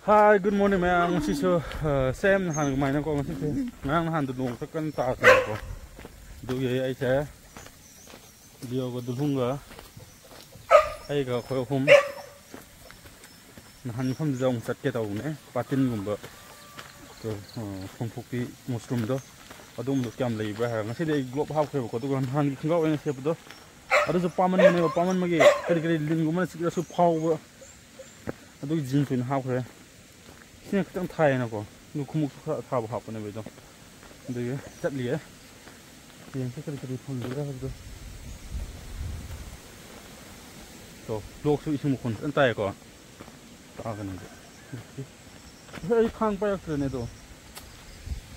Hi, good morning, ma'am. This is Sam. Han mai na ko ngasi the. Nang han du nong takan ta ka ko. Du ye ai che. Dio ko du hunga. Ai ga ko hum. Han pham jong sat ke taw ne. Patin gum ba. To phom phukti mushroom do. Adum du kyam lei ba ha. Ngasi de glob ha ko ko du han khngau ene se do. Adu jo paman ne paman magi kari kari lin gum na sikra su phau ba. Adu jin fin ha ko. Xin cái thai nó có, nó không một thao học này vậy đâu, đây chất lìa, tiền cái phần nữa rồi, rồi lột sự một con chân tay có, ta cái này, cái khang bay cái này đâu,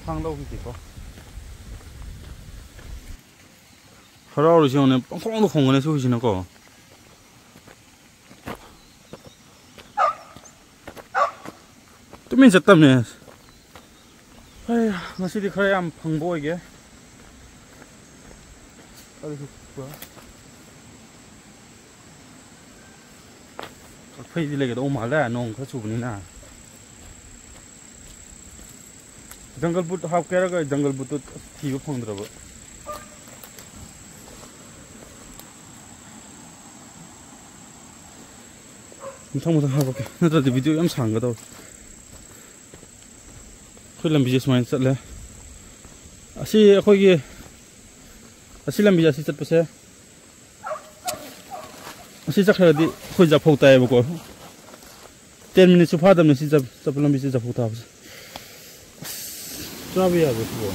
khang đâu cái gì có, hồi đó rồi chứ này, không được không cái này suy gì nó có. Mình rất tâm nè, ngày xưa thì khai am phăng bôi kìa, phải đi lấy cái đồ mà là nông khá chụp nè, jungle boot học cái đó jungle boot thì có phăng được rồi, mình không học cái, nó ra thì video em sáng cái đâu. Khơi làm business man sat le asi khoi gi asi lam business sat pase asi chak khadi khoi ja phau tai ba ko 10 minutes pha dam ne si ja lam business ja phau ta ba tra bi ya ba ko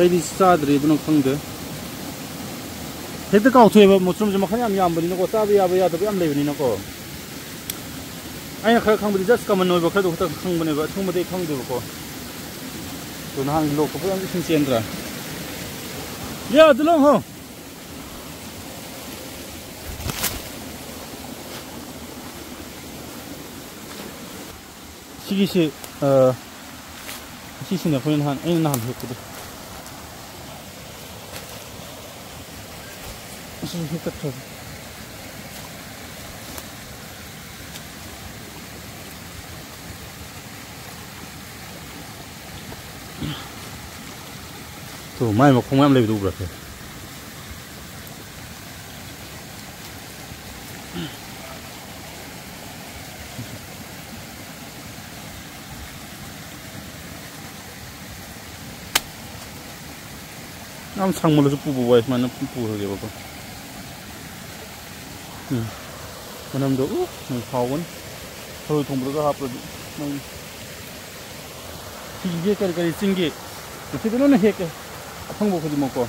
ai di sadri bu no khang de Hekta kau tuh ya, mushroom cuma kan yang beri noko, tapi ya tapi am lebi noko. Ayah kang beri jas kaman noi bakal tuh kang beri bak, cuma dek kang dulu ko. Tuh nah lo ko yang ising sendra. Ya, dulu ho. Sigi sih nak punya han, ini nah hek tu. Masih hidup tuh. Tuh, mai mau kemana lebih dulu berarti. Nam sang mulu sepupu boys mana sepupu lagi apa? Manam do mình phao vẫn thôi thùng bữa hấp rồi mình chỉ cái sinh cái thì nó là hết cái không bao giờ một con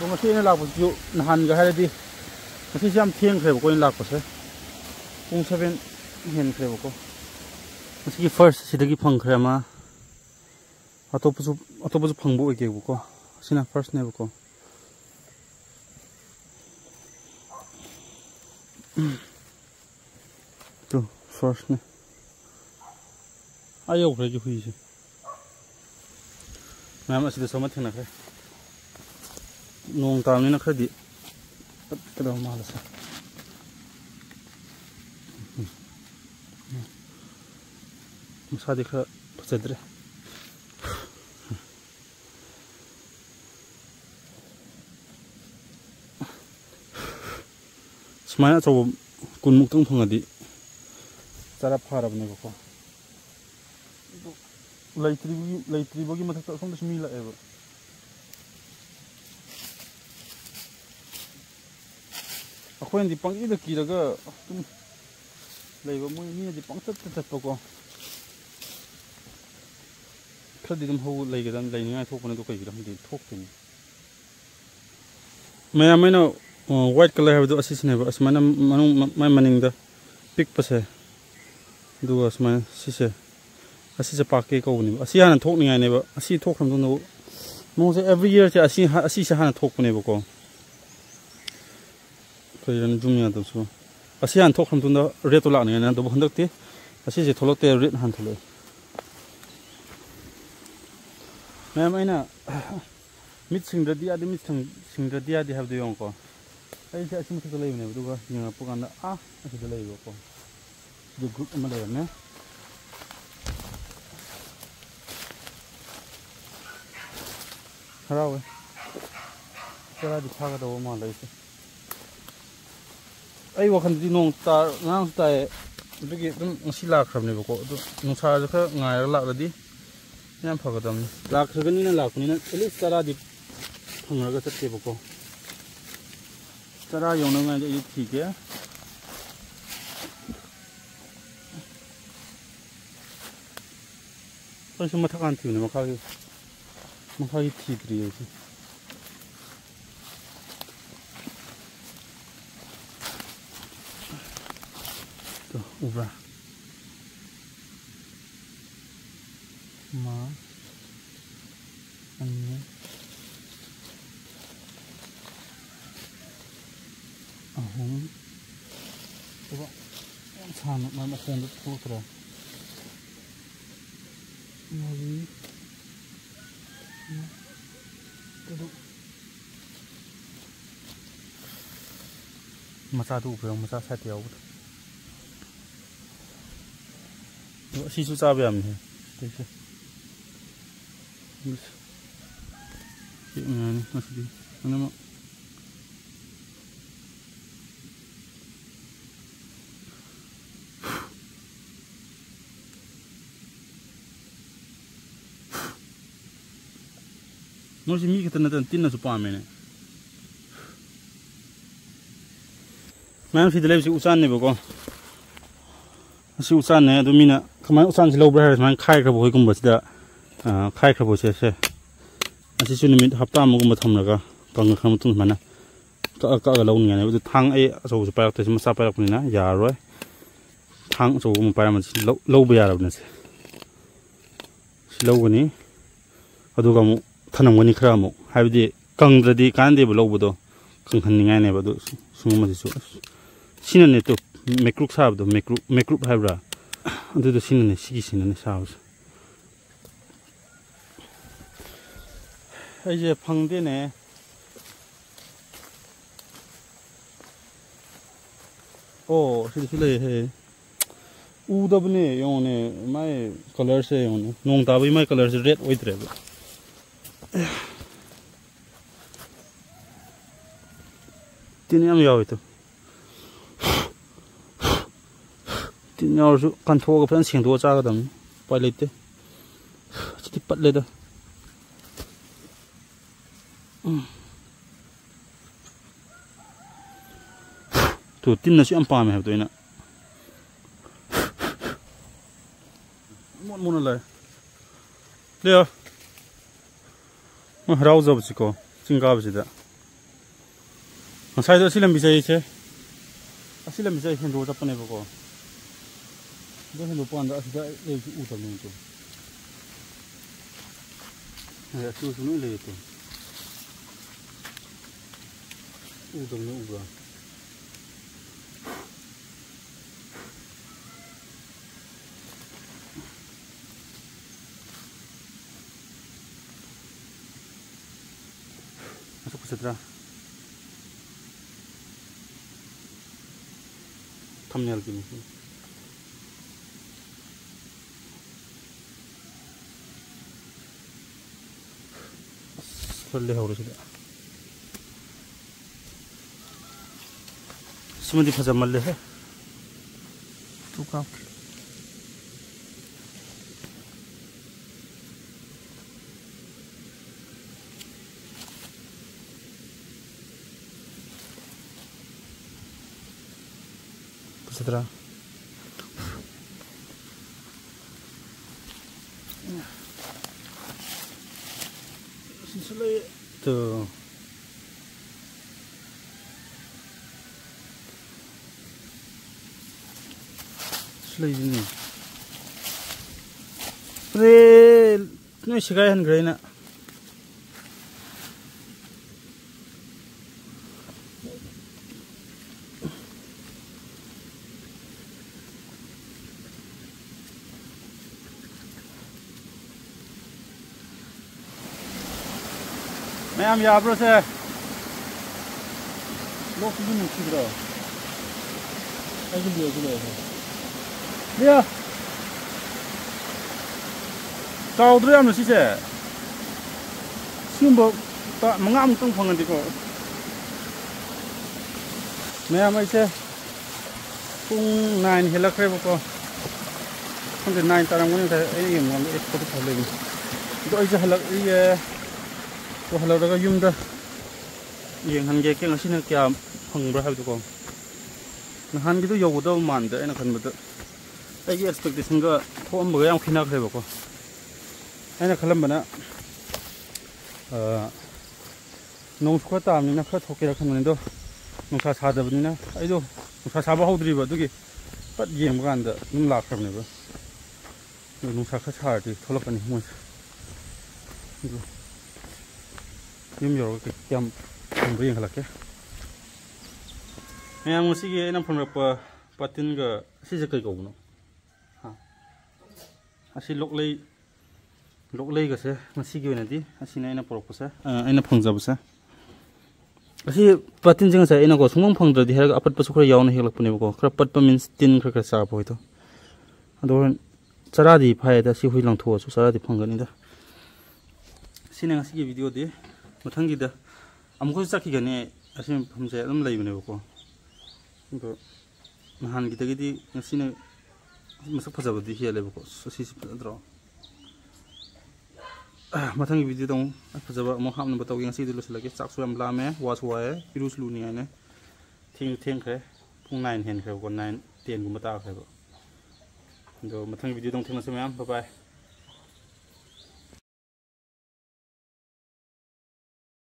còn cái này là một chỗ hàn cái hay đi cái xem thiên khởi một con lạc của sẽ cũng sẽ bên hiện khởi một con cái first thì cái phăng khởi mà à tôi bây giờ phăng bộ cái một con xin là first này một con tuh first nih ayo udah juga sih memang sudah sama tinggal kan nong tahun ini kan di kedua malas masa dikah pesedre Semuanya coba kun muktung pengadi cara parab nih kok. Laitri bagi mata tak sampai sembilan ya. Aku yang dipanggil itu kira ke, lagi bamu ini dipanggil tetap kok. Kalau di dalam hau lagi dan lainnya itu pun itu kayak gitu di thok ini. Mana white color itu asis nih, asmana maning dah pick pas ya, dua asmana sisa, asis pakai kau ni, asis hana thok ni ane ba, asis thok ham tu no, mungkin every year je asis hana thok ni boko, kaya ni jumnya tu so, asis hana thok ham tu no red tu lak ni ane, tu bukan tak ti, asis je tholok te red han tholok. Memang ina ꯃꯤꯠ ꯁꯤꯡꯗ꯭ꯔꯗꯤ ꯌꯥꯗꯦ ꯃꯤꯠ ꯁꯤꯡꯗ꯭ꯔꯗꯤ ꯌꯥꯗꯦ ꯍꯥꯏꯕꯗꯨ ꯌꯦꯡꯉꯨꯀꯣ ꯑꯩꯁꯦ ꯑꯁꯤ ꯃꯊꯛꯇ ꯂꯩꯕꯅꯦꯕ ꯑꯗꯨꯒ ꯌꯦꯡꯉꯛꯄ ꯀꯥꯟꯗ ꯑꯁꯤꯗ ꯂꯩꯕꯀꯣ ꯁꯤꯗ ꯒ꯭ꯔꯨꯞ ꯑꯃ ꯂꯩꯔꯝꯃꯦ ꯍꯔꯥꯎꯋꯦ ꯆꯔꯥꯗꯤ ꯐꯥꯒꯗꯧꯕ ꯃꯥꯜꯂꯦ ꯑꯩꯁꯦ ꯑꯩ ꯋꯥꯈꯜꯗꯗꯤ ꯅꯣꯡ ꯉꯔꯥꯡꯁꯨ ꯇꯥꯏꯌꯦ ꯑꯗꯨꯒꯤ ꯑꯗꯨꯝ ꯉꯁꯤ ꯂꯥꯛꯈ꯭ꯔꯕꯅꯦꯕꯀꯣ ꯑꯗꯨ ꯅꯨꯡꯁꯥꯁꯨ ꯈꯔ ꯉꯥꯏꯔꯒ ꯂꯥꯛꯂꯗꯤ ꯌꯥꯝ ꯐꯒꯗꯕꯅꯤ ꯂꯥꯛꯈ꯭ꯔꯒꯅꯤꯅ ꯂꯥꯛꯄꯅꯤꯅ ꯑꯦꯠꯂꯤꯁ ꯆꯔꯥꯗꯤ ꯐꯪꯉꯒ ꯆꯠꯀꯦꯕꯀꯣ ꯆꯔꯥ ꯌꯧꯅꯉꯥꯏꯗꯤ ꯑꯩ ꯊꯤꯒꯦ ꯑꯩꯁꯨ ꯃꯊꯛ ꯍꯥꯟꯅ ꯊꯤꯕꯅꯦ ꯃꯈꯥꯒꯤ ꯊꯤꯗ꯭ꯔꯤ ꯑꯩꯁꯦ ꯎꯕ꯭ꯔꯥ ꯑꯃ ꯑꯅꯤ ꯑꯍꯨꯝ ꯌꯥꯝ ꯁꯥꯡꯅ ꯃꯥꯏ ꯃꯈꯣꯡꯗ ꯊꯣꯛꯇ꯭ꯔꯦ ꯃꯔꯤ ꯇꯔꯨꯛ ꯃꯆꯥꯗꯨ ꯎꯕ꯭ꯔꯥ ꯃꯆꯥ ꯁꯥꯏꯠꯇ ꯌꯥꯎꯕꯗꯣ ꯑꯁꯤꯁꯨ ꯆꯥꯕ ꯌꯥꯝꯅꯤ ꯁꯤꯁꯦ ꯉꯁꯤꯗꯤ ꯑꯅꯤꯃꯛ ꯃꯣꯏꯁꯤ ꯃꯤ ꯈꯛꯇ ꯅꯠꯇꯅ ꯇꯤꯟꯅꯁꯨ ꯄꯥꯝꯃꯦꯅꯦ ꯃꯌꯥꯝ ꯁꯤꯗ ꯂꯩꯕꯁꯤ ꯎꯆꯥꯟꯅꯦꯕꯀꯣ ꯑꯁꯤ ꯎꯆꯥꯟꯅꯦ ꯑꯗꯨ ꯃꯤꯅ ꯀꯃꯥꯏꯅ ꯎꯆꯥꯟꯁꯤ ꯂꯧꯕ꯭ꯔꯥ ꯍꯥꯏꯔ ꯁꯨꯃꯥꯏꯅ ꯈꯥꯏꯈ꯭ꯔꯕ ꯍꯣꯏꯒꯨꯝꯕꯁꯤꯗ ꯈꯥꯏꯈ꯭ꯔꯕ ꯎꯆꯦꯛꯁꯦ ꯑꯁꯤꯁꯨ ꯅꯨꯃꯤꯠ ꯍꯞꯇꯥ ꯑꯃꯒꯨꯝꯕ ꯊꯝꯂꯒ ꯀꯪꯉꯛꯈ꯭ꯔ ꯃꯇꯨꯡ ꯁꯨꯃꯥꯏꯅ ꯀꯛꯑꯒ ꯂꯧꯅꯤꯡꯉꯥꯏꯅꯦꯕ ꯑꯗꯨ ꯊꯥꯡ ꯑꯩ ꯑꯆꯧꯕꯁꯨ ꯄꯥꯏꯔꯛꯇꯣꯏꯁꯤ ꯃꯆꯥ ꯄꯥꯏꯔꯛꯄꯅꯤꯅ ꯌꯥꯔꯔꯣꯏ ꯊꯥꯡ ꯑꯆꯧꯕ ꯑꯃ ꯄꯥꯏꯔꯝꯃꯁꯤ ꯂꯧꯕ ꯌꯥꯔꯕꯅꯦ ꯁꯤ ꯂꯧꯒꯅꯤ ꯑꯗꯨꯒ ꯑꯃꯨꯛ ꯊꯅꯝꯒꯅꯤ ꯈꯔ ꯑꯃꯨꯛ ꯍꯥꯏꯕꯗꯤ ꯀꯪꯗ꯭ꯔꯗꯤ ꯀꯥꯟꯅꯗꯦꯕ ꯂꯧꯕꯗꯣ ꯀꯪꯍꯟꯅꯤꯡꯉꯥꯏꯅꯦꯕ ꯑꯗꯨ ꯁꯤꯒꯨꯝꯕꯁꯤꯁꯨ ꯁꯤꯅꯅꯦ ꯇꯨ ꯃꯦꯀ꯭ꯔꯨꯛ ꯁꯥꯕꯗꯣ ꯃꯦꯀ꯭ꯔꯨꯛ ꯍꯥꯏꯕ꯭ꯔꯥ ꯑꯗꯨꯗꯣ ꯁꯤꯅꯅꯦ ꯁꯤꯅꯅꯦ ꯁꯥꯕꯁꯦ ꯑꯩꯁꯦ ꯐꯪꯗꯦꯅꯦ ꯑꯣ ꯁꯤꯗꯁꯨ ꯂꯩꯍꯦ ꯎꯗꯕꯅꯦ ꯌꯦꯡꯉꯣꯅꯦ ꯃꯥꯏ ꯀꯂꯔꯁꯦ ꯌꯦꯡꯉꯣꯅꯦ ꯅꯣꯡ ꯇꯥꯕꯒꯤ ꯃꯥꯏ ꯀꯂꯔꯁꯦ ꯔꯦꯗ ꯑꯣꯏꯗ꯭ꯔꯦꯕ ꯇꯤꯟ ꯌꯥꯝ ꯌꯥꯎꯋꯤ ꯇꯨ ꯇꯤꯟ ꯌꯥꯎꯔꯁꯨ ꯀꯟꯊꯣꯛꯑꯒ ꯐꯖꯅ ꯁꯦꯡꯗꯣꯛꯑ ꯆꯥꯒꯗꯕꯅꯤ ꯎꯄꯥꯏ ꯂꯩꯇꯦ ꯁꯤꯗꯤ ꯄꯠꯂꯦꯗ ꯇꯨ ꯇꯤꯟꯅꯁꯨ ꯌꯥꯝ ꯄꯥꯝꯃꯦ ꯍꯥꯏꯕꯗꯣ ꯑꯩꯅ ꯃꯣꯠ ꯃꯣꯠꯅ ꯂꯥꯛꯑꯦ ꯂꯩꯌꯣ ꯃꯣꯏ ꯍꯔꯥꯎꯖꯕꯁꯤꯀꯣ ꯆꯤꯡ ꯀꯥꯕꯁꯤꯗ ꯉꯁꯥꯏꯗꯣ ꯑꯁꯤ ꯂꯝꯕꯤ ꯆꯠꯏꯁꯦ ꯑꯁꯤ ꯂꯝꯕꯤ ꯆꯠ ꯍꯦꯟꯗꯣꯛꯑ ꯆꯠꯄꯅꯦꯕꯀꯣ ꯑꯗꯨ ꯍꯦꯟꯗꯣꯛꯄ ꯀꯥꯟꯗ ꯑꯁꯤꯗ ꯂꯩꯕꯁꯤ ꯎꯗꯕꯅꯤ ꯇꯨ ꯑꯁꯤꯁꯨ ꯂꯣꯏ ꯂꯩꯌꯦ ꯇꯨ ꯎꯗꯕꯅꯤ ꯎꯕ꯭ꯔꯥ masuk ke setelah thumbnail gini soleh harus sudah semua di pasar malah ya tukang setelah selesai tuh selesai ini ini segayan gerena ma'am याब्रो से लोग भी नुसिद्रो ऐसे लियो जुले है लिया चाउद्रो याम नुसिसे सिम्बो ता मंगाम tung phangandi ko मैम ऐसे pung 9 helakre ko 근데 9 तारंगोनी ता ए यम एक फोटो थाले do ऐसे हलक ये तो हलरगा युमदा येंहनगे के ngasiना kya phangब्रा हाबदो को नहान गिदो योगदो मानदे एना खनबदो आइगे एक्सपेक्टेशन गा थोमबगा याम खिनाख्रेबो को एना खलमबना नोंसुखा तामनिना खरा थोकेरा खनबनिदो नुसा सादबनिना आइदो नुसा साबा हौद्रिबो दुगी पत येंबगानदा नुम लाख्रबनेबो नुसा खरा सारदि थोलकनि मोस युम योरगा क्याम phangbo yenghalake ma'am ngasi ena phongrapa patin ga sije kai gobno ha asi loklei ga se ngasi gi wenadi asina ena porokpa sa ena phangjabu sa asi patin jeng sa ena go sungmong phangdradi heraga apat pasu khara yauna helakpune ko khara patpa means tin khara sa bo to ado charadi phaida si hui langtho su charadi phangani da sina ngasi gi video de muthang gi da amko sakki gane asim phamse adum leibne ko तो नहान गिदगी ngasiना मसक फजाबदी हेले को ससी पदरो मथंग video दं फजाबा म हामन बताव ngasi दिलो सलगे चाकसु हम लामे वास वाए पिरुस लुनी आने थिंग खे पुंग 9 हेन खे को 9 10 गुमता खे तो मथंग वीडियो दं थेंगसे मैम बाय बाय